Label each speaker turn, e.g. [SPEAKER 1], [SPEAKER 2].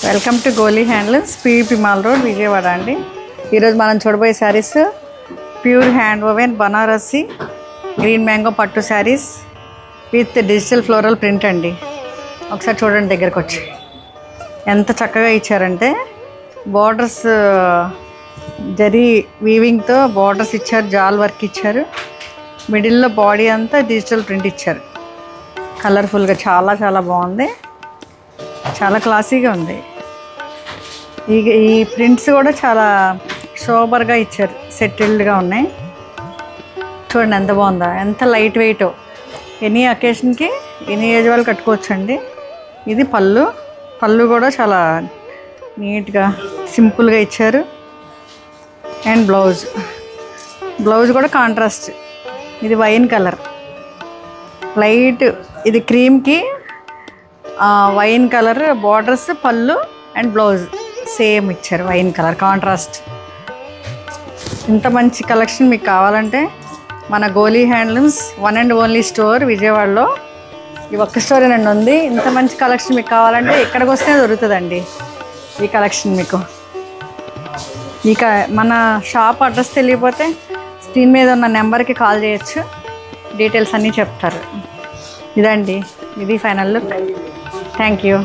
[SPEAKER 1] Welcome to Goli handlooms, PVP mall road, Vijayawada అండి. ఈరోజు మనం చూడబోయే saris pure hand woven Banarasi green mango పట్టు saris with digital floral print అండి. ఒకసారి చూడండి, దగ్గరకు వచ్చి ఎంత చక్కగా ఇచ్చారంటే బార్డర్స్ జరీ వీవింగ్తో బార్డర్స్ ఇచ్చారు, జాల్ వర్క్ ఇచ్చారు, మిడిల్లో బాడీ అంతా డిజిటల్ ప్రింట్ ఇచ్చారు. కలర్ఫుల్గా చాలా చాలా బాగుంది, చాలా క్లాసీగా ఉంది. ఈ ప్రింట్స్ కూడా చాలా సోబర్గా ఇచ్చారు, సెటిల్డ్గా ఉన్నాయి. చూడండి ఎంత బాగుందా, ఎంత లైట్ వెయిటో. ఎనీ అకేషన్కి ఎనీ ఏజ్ వాళ్ళు కట్టుకోవచ్చండి. ఇది పళ్ళు కూడా చాలా నీట్గా సింపుల్గా ఇచ్చారు. అండ్ బ్లౌజ్ కూడా కాంట్రాస్ట్. ఇది వైన్ కలర్, లైట్. ఇది క్రీమ్కి వైన్ కలర్ బార్డర్స్, పళ్ళు అండ్ బ్లౌజ్ సేమ్ ఇచ్చారు, వైన్ కలర్ కాంట్రాస్ట్. ఇంత మంచి కలెక్షన్ మీకు కావాలంటే మన గోలీ handlooms one and only store విజయవాడలో. ఈ ఒక్క స్టోరేనండి ఉంది. ఇంత మంచి కలెక్షన్ మీకు కావాలంటే ఇక్కడికి వస్తే దొరుకుతుందండి ఈ కలెక్షన్ మీకు. ఇక మన షాప్ అడ్రస్ తెలియకపోతే స్క్రీన్ మీద ఉన్న నెంబర్కి కాల్ చేయొచ్చు, డీటెయిల్స్ అన్నీ చెప్తారు. ఇదండి, ఇది ఫైనల్ లుక్. Thank you.